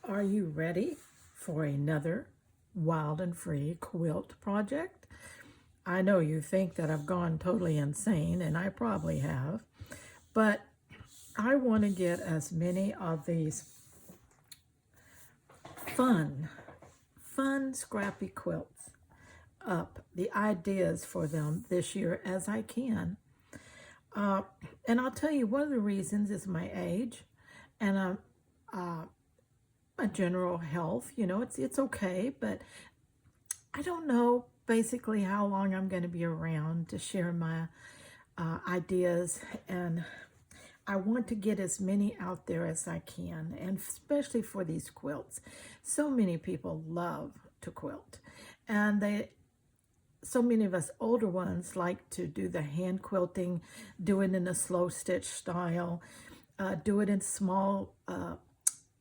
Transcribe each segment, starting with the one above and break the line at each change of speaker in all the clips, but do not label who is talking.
Are you ready for another wild and free quilt project? I know you think that I've gone totally insane, and I probably have, but I want to get as many of these fun, scrappy quilts up, the ideas for them this year as I can. And I'll tell you, one of the reasons is my age and my general health. You know, it's okay, but I don't know basically how long I'm going to be around to share my ideas, and I want to get as many out there as I can, and especially for these quilts. So many people love to quilt, and so many of us older ones like to do the hand quilting, do it in a slow stitch style, do it in small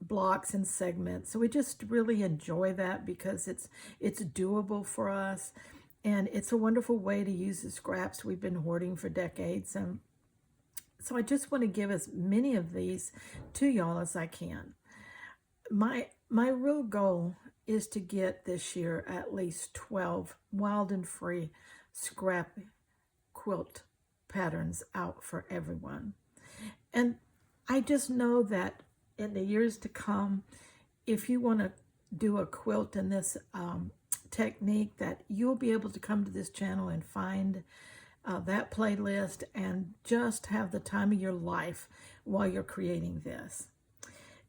blocks and segments. So we just really enjoy that because it's doable for us, and it's a wonderful way to use the scraps we've been hoarding for decades. And so I just want to give as many of these to y'all as I can. My real goal is to get this year at least 12 wild and free scrap quilt patterns out for everyone. And I just know that in the years to come, if you want to do a quilt in this technique, that you'll be able to come to this channel and find that playlist and just have the time of your life while you're creating this.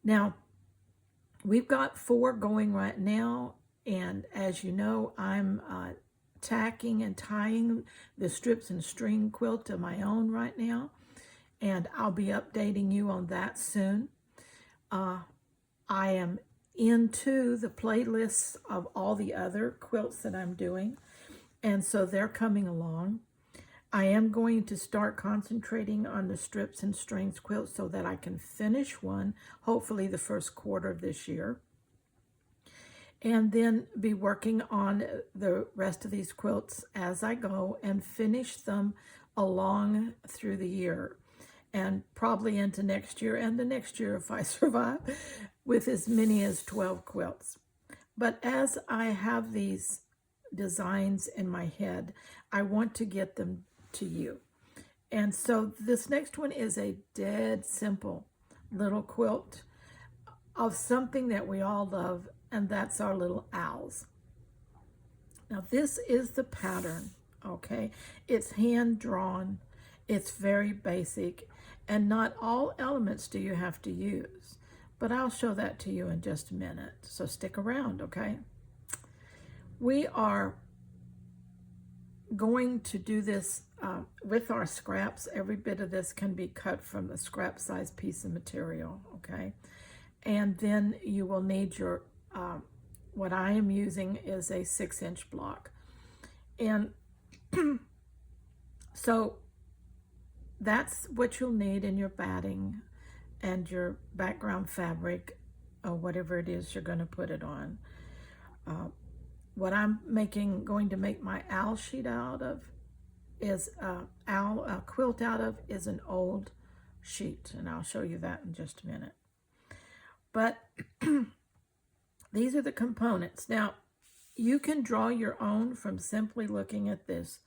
Now, we've got 4 going right now, and as you know, I'm tacking and tying the strips and string quilt of my own right now, and I'll be updating you on that soon. I am into the playlists of all the other quilts that I'm doing, and so they're coming along. I am going to start concentrating on the strips and strings quilt so that I can finish one, hopefully the first quarter of this year, and then be working on the rest of these quilts as I go and finish them along through the year, and probably into next year and the next year if I survive, with as many as 12 quilts. But as I have these designs in my head, I want to get them to you. And so this next one is a dead simple little quilt of something that we all love, and that's our little owls. Now this is the pattern, okay? It's hand drawn, it's very basic, and not all elements do you have to use, but I'll show that to you in just a minute, so stick around, okay? We are going to do this with our scraps. Every bit of this can be cut from a scrap size piece of material, okay? And then you will need your, what I am using is a 6-inch block. And so that's what you'll need in your batting and your background fabric, or whatever it is you're going to put it on. What I'm going to make my owl sheet out of is quilt out of is an old sheet, and I'll show you that in just a minute. But these are the components. Now, you can draw your own from simply looking at this.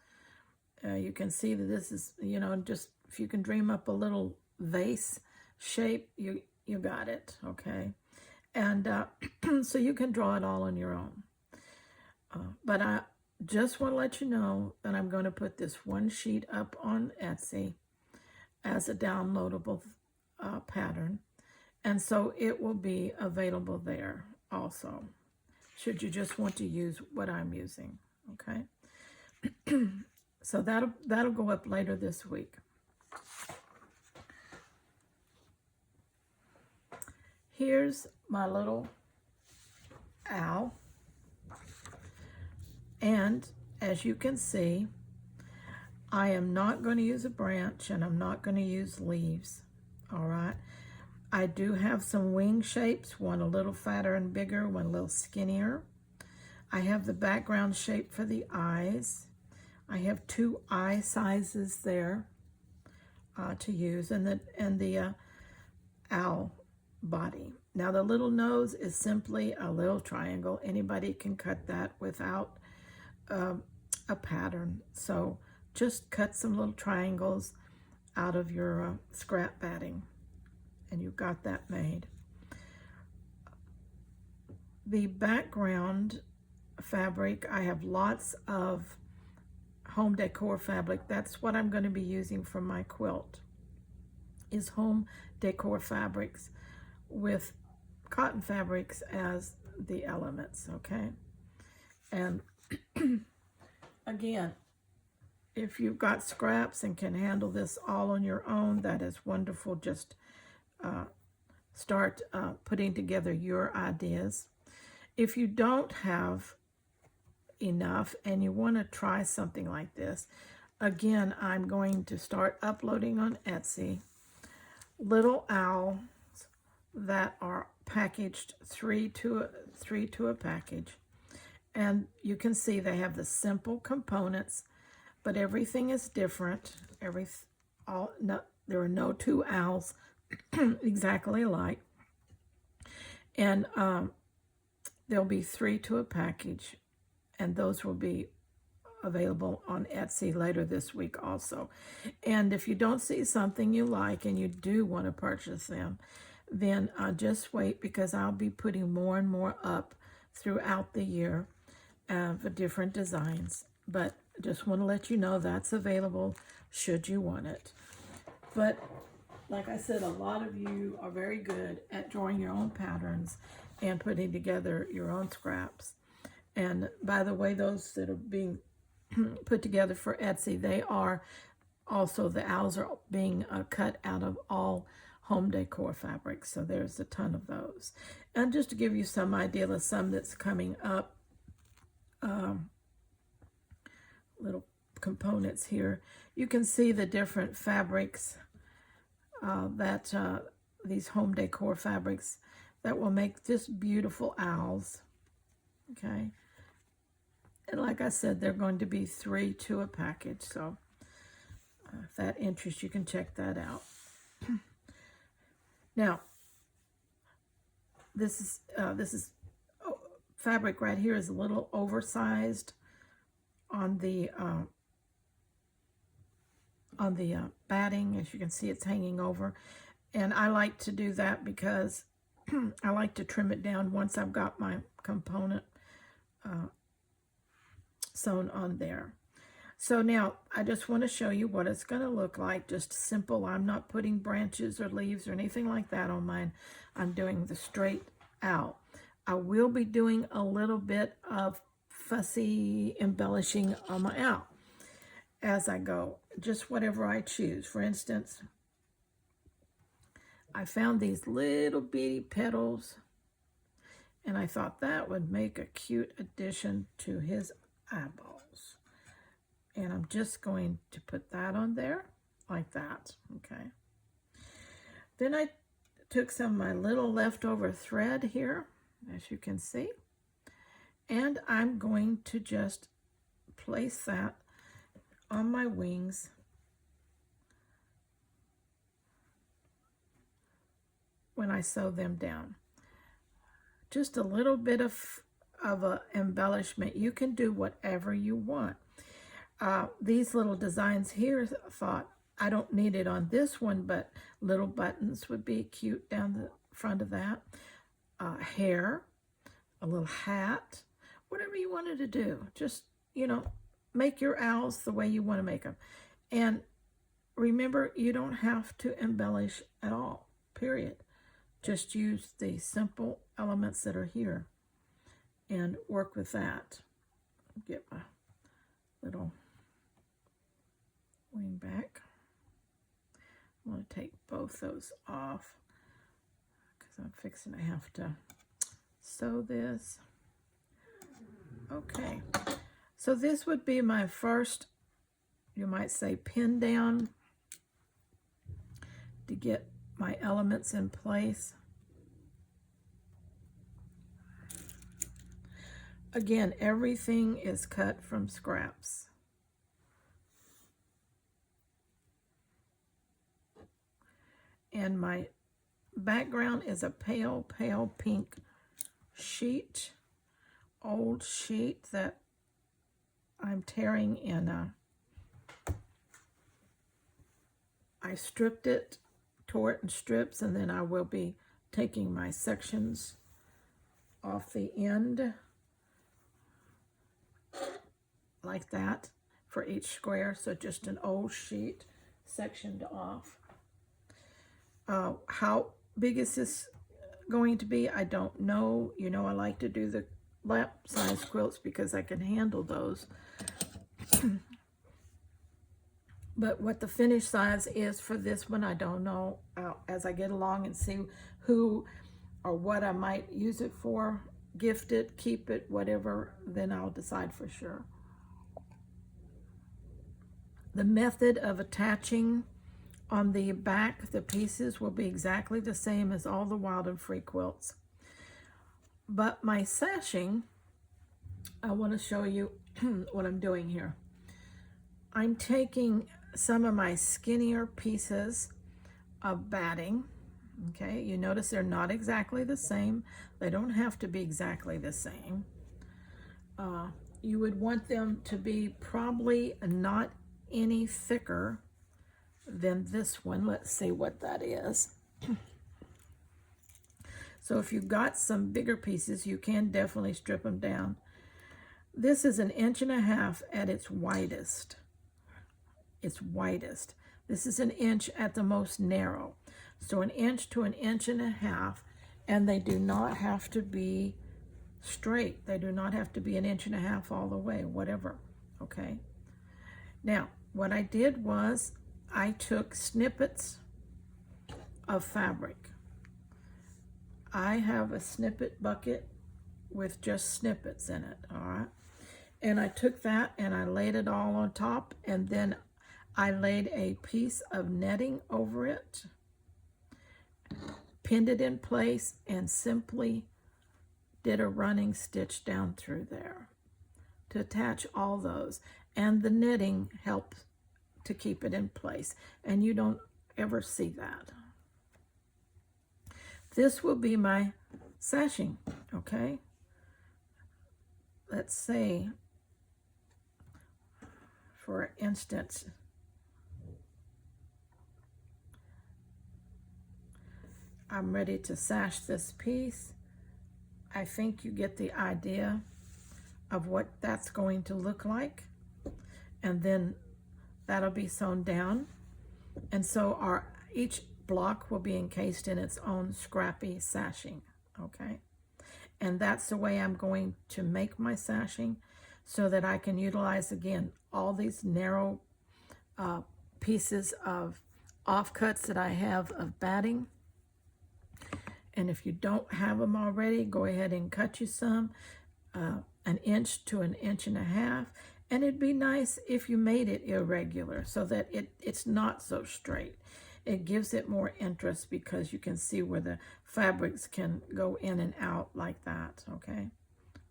You can see that this is, you know, just if you can dream up a little vase shape, you got it, okay? And so you can draw it all on your own. But I just want to let you know that I'm going to put this one sheet up on Etsy as a downloadable pattern. And so it will be available there also, should you just want to use what I'm using, okay? So that'll go up later this week. Here's my little owl. And as you can see, I am not going to use a branch, and I'm not going to use leaves, all right? I do have some wing shapes, one a little fatter and bigger, one a little skinnier. I have the background shape for the eyes. I have 2 eye sizes there to use, and the owl body. Now the little nose is simply a little triangle. Anybody can cut that without a pattern. So just cut some little triangles out of your scrap batting, and you've got that made. The background fabric, I have lots of home decor fabric. That's what I'm going to be using for my quilt, is home decor fabrics with cotton fabrics as the elements, okay? And again, if you've got scraps and can handle this all on your own, that is wonderful. Just start putting together your ideas. If you don't have enough and you want to try something like this, again, I'm going to start uploading on Etsy little owls that are packaged three to a package. And you can see they have the simple components, but everything is different. There are no two owls exactly alike. And there'll be 3 to a package, and those will be available on Etsy later this week also. And if you don't see something you like and you do want to purchase them, then just wait, because I'll be putting more and more up throughout the year for different designs. But just want to let you know that's available should you want it. But like I said, a lot of you are very good at drawing your own patterns and putting together your own scraps. And by the way, those that are being put together for Etsy, they are also, the owls are being cut out of all home decor fabrics. So there's a ton of those. And just to give you some idea of some that's coming up, little components here, you can see the different fabrics that these home decor fabrics that will make just beautiful owls. Okay. And like I said, they're going to be 3 to a package. So if that interests you, can check that out. Now, this is fabric right here is a little oversized on the batting. As you can see, it's hanging over. And I like to do that because I like to trim it down once I've got my component sewn on there. So now I just want to show you what it's going to look like. Just simple. I'm not putting branches or leaves or anything like that on mine. I'm doing the straight out. I will be doing a little bit of fussy embellishing on my owl as I go, just whatever I choose. For instance, I found these little bitty petals, and I thought that would make a cute addition to his eyeballs. And I'm just going to put that on there like that, okay? Then I took some of my little leftover thread here, as you can see, and I'm going to just place that on my wings when I sew them down. Just a little bit of a embellishment. You can do whatever you want. These little designs here, I thought, I don't need it on this one, but little buttons would be cute down the front of that. Hair, a little hat, whatever you wanted to do. Just, make your owls the way you want to make them. And remember, you don't have to embellish at all, period. Just use the simple elements that are here and work with that. Get my little wing back. I'm going to take both those off because I'm fixing to have to sew this. Okay, so this would be my first, you might say, pin down to get my elements in place. Again, everything is cut from scraps. And my background is a pale, pale pink sheet, old sheet that I'm tearing in I stripped it, tore it in strips, and then I will be taking my sections off the end like that for each square. So just an old sheet sectioned off. How big is this going to be? I don't know. You know, I like to do the lap size quilts because I can handle those. But what the finished size is for this one, I don't know. As I get along and see who or what I might use it for, gift it, keep it, whatever, then I'll decide for sure. The method of attaching on the back, the pieces will be exactly the same as all the Wild and Free quilts. But my sashing, I want to show you what I'm doing here. I'm taking some of my skinnier pieces of batting. Okay, you notice they're not exactly the same. They don't have to be exactly the same. You would want them to be probably not any thicker than this one. Let's see what that is. So if you've got some bigger pieces, you can definitely strip them down. This is 1.5 inches at its widest. It's widest. This is 1 inch at the most narrow. So 1 inch to 1.5 inches, and they do not have to be straight. They do not have to be 1.5 inches all the way, whatever, okay? Now, what I did was I took snippets of fabric. I have a snippet bucket with just snippets in it, all right? And I took that and I laid it all on top, and then I laid a piece of netting over it, pinned it in place, and simply did a running stitch down through there to attach all those. And the netting helps to keep it in place, and you don't ever see that. This will be my sashing, okay? Let's say, for instance, I'm ready to sash this piece. I think you get the idea of what that's going to look like. And then that'll be sewn down. And so each block will be encased in its own scrappy sashing, okay? And that's the way I'm going to make my sashing, so that I can utilize, again, all these narrow pieces of offcuts that I have of batting. And if you don't have them already, go ahead and cut you some, 1 inch to 1.5 inches. And it'd be nice if you made it irregular so that it's not so straight. It gives it more interest because you can see where the fabrics can go in and out like that, okay?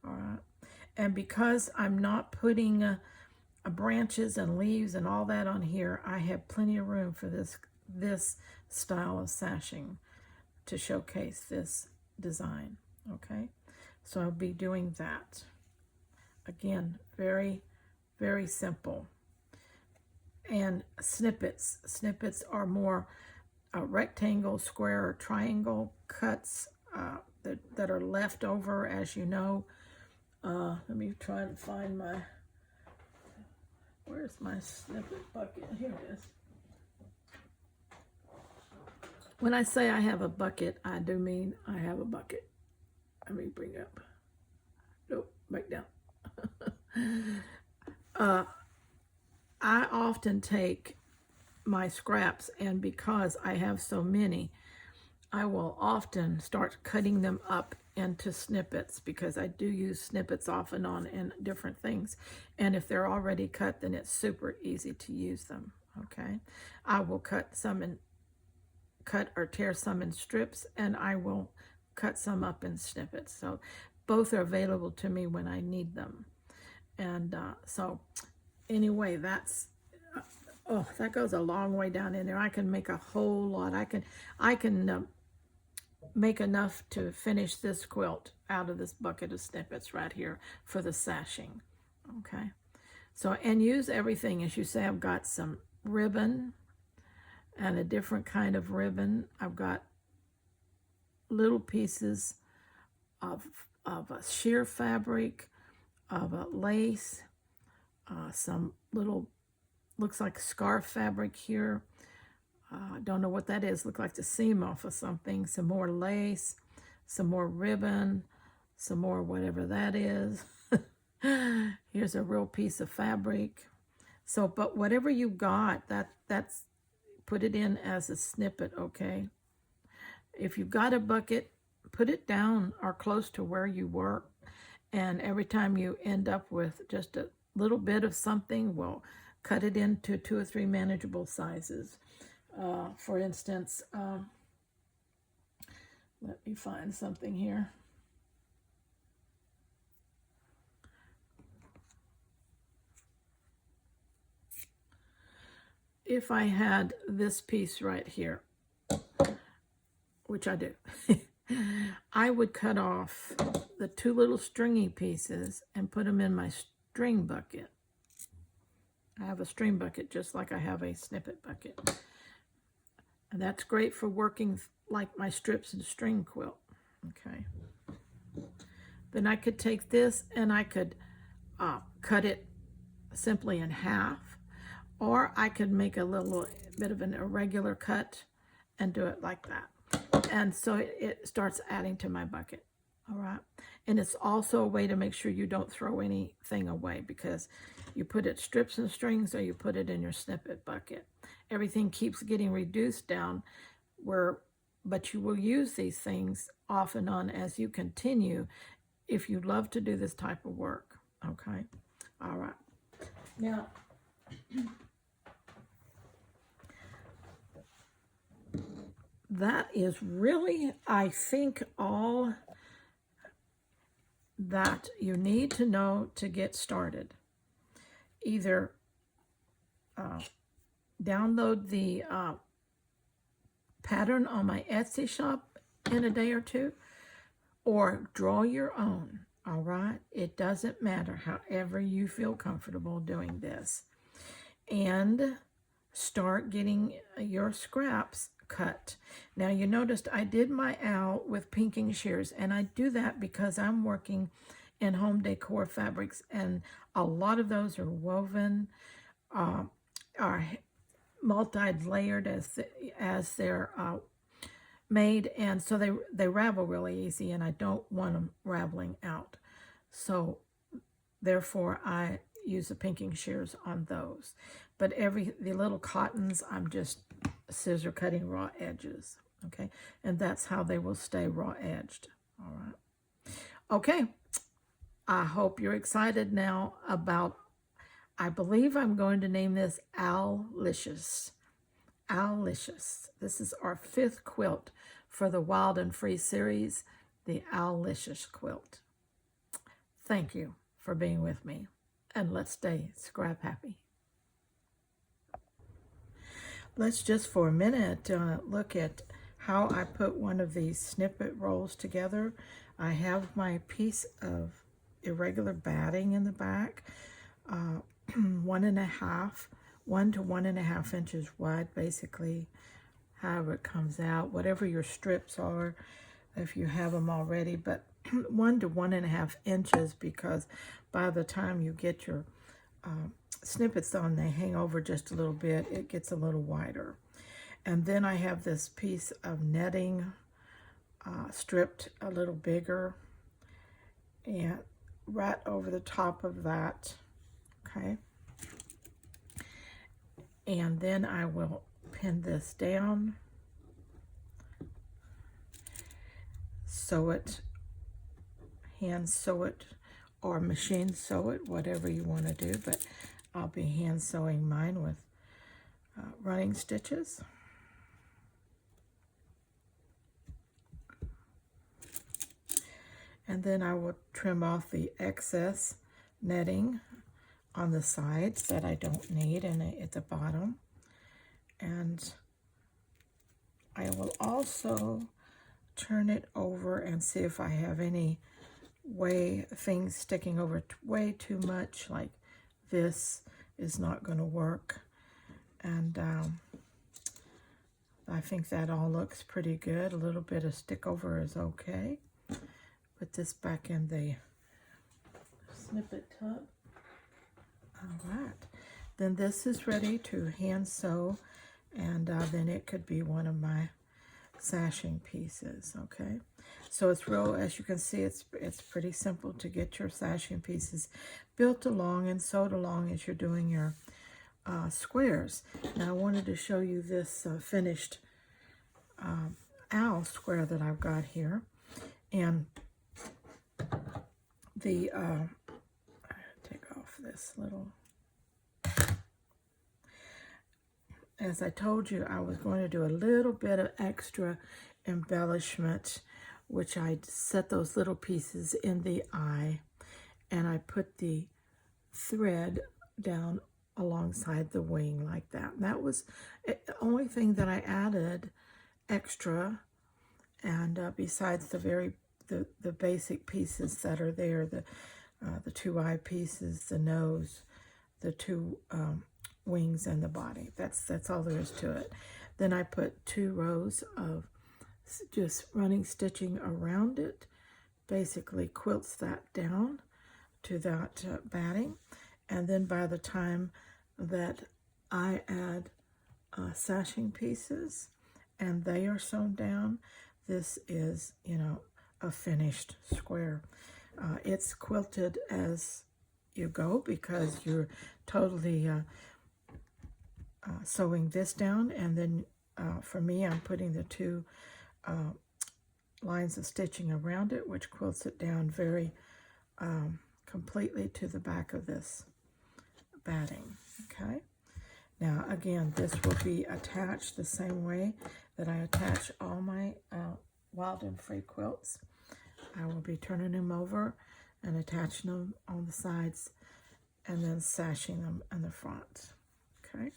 All right. And because I'm not putting branches and leaves and all that on here, I have plenty of room for this style of sashing to showcase this design, okay? So I'll be doing that. Again, very, very simple. And snippets. Snippets are more rectangle, square, or triangle cuts that are left over, as you know. Let me try to find where's my snippet bucket? Here it is. When I say I have a bucket, I do mean I have a bucket. Let me bring up. Nope, back down. I often take my scraps, and because I have so many, I will often start cutting them up into snippets, because I do use snippets off and on in different things. And if they're already cut, then it's super easy to use them, okay? I will cut or tear some in strips, and I will cut some up in snippets. So both are available to me when I need them. And so anyway, that's that goes a long way down in there. I can make a whole lot. I can make enough to finish this quilt out of this bucket of snippets right here for the sashing. Okay, so, and use everything. As you say, I've got some ribbon and a different kind of ribbon. I've got little pieces of a sheer fabric, of a lace, some little, looks like scarf fabric here. I don't know what that is. Look like the seam off of something. Some more lace, some more ribbon, some more whatever that is. Here's a real piece of fabric. So, but whatever you got, that's put it in as a snippet, okay? If you've got a bucket, put it down or close to where you work. And every time you end up with just a little bit of something, we'll cut it into 2 or 3 manageable sizes. For instance, let me find something here. If I had this piece right here, which I do, I would cut off the 2 little stringy pieces and put them in my string bucket. I have a string bucket just like I have a snippet bucket. And that's great for working like my strips and string quilt. Okay. Then I could take this and I could cut it simply in half, or I could make a little bit of an irregular cut and do it like that. And so it starts adding to my bucket. All right. And it's also a way to make sure you don't throw anything away, because you put it strips and strings or you put it in your snippet bucket. Everything keeps getting reduced down, but you will use these things off and on as you continue if you love to do this type of work. Okay. All right. Now, that is really, I think, all that you need to know to get started. Either download the pattern on my Etsy shop in a day or two, or draw your own. All right, it doesn't matter, however you feel comfortable doing this. And start getting your scraps cut. Now, you noticed I did my owl with pinking shears, and I do that because I'm working in home decor fabrics, and a lot of those are woven, are multi-layered as they're made, and so they ravel really easy, and I don't want them raveling out. So therefore I use the pinking shears on those. But the little cottons, I'm just scissor cutting raw edges. Okay, and that's how they will stay raw edged. All right. Okay, I hope you're excited now about, I believe I'm going to name this Owl-Licious. Owl-Licious. This is our 5th quilt for the Wild and Free series, the Owl-Licious quilt. Thank you for being with me, and let's stay scrap happy. Let's just for a minute look at how I put one of these snippet rolls together. I have my piece of irregular batting in the back, 1 to 1.5 inches wide, basically, however it comes out, whatever your strips are, if you have them already, but 1 to 1.5 inches, because by the time you get your snippets on, they hang over just a little bit, it gets a little wider. And then I have this piece of netting stripped a little bigger, and right over the top of that. Okay, and then I will pin this down, sew it, hand sew it, or machine sew it, whatever you want to do, but I'll be hand sewing mine with running stitches. And then I will trim off the excess netting on the sides that I don't need, and at the bottom. And I will also turn it over and see if I have any things sticking over way too much, like this is not going to work. And I think that all looks pretty good. A little bit of stick over is okay. Put this back in the snippet tub. All right. Then this is ready to hand sew, and then it could be one of my sashing pieces, okay? So it's real, as you can see, it's pretty simple to get your sashing pieces built along and sewed along as you're doing your squares. Now I wanted to show you this finished owl square that I've got here, and the take off this little. As I told you, I was going to do a little bit of extra embellishment, which I set those little pieces in the eye, and I put the thread down alongside the wing like that. And that was the only thing that I added extra, and besides the basic pieces that are there, the two eye pieces, the nose, the two wings, and the body. That's all there is to it. Then I put 2 rows of just running stitching around it, basically quilts that down to that batting. And then by the time that I add sashing pieces and they are sewn down, this is, you know, a finished square. It's quilted as you go because you're totally sewing this down, and then for me, I'm putting the 2 lines of stitching around it, which quilts it down very completely to the back of this batting. Okay. Now again, this will be attached the same way that I attach all my Wild and Free quilts. I will be turning them over and attaching them on the sides and then sashing them in the front. Okay.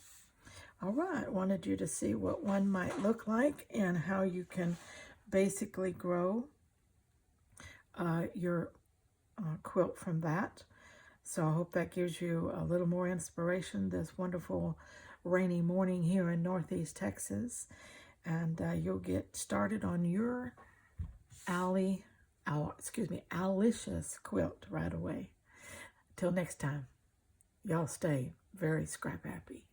All right, wanted you to see what one might look like and how you can basically grow your quilt from that. So I hope that gives you a little more inspiration this wonderful rainy morning here in Northeast Texas. And you'll get started on your Owl-Licious quilt right away. Till next time, y'all stay very scrap happy.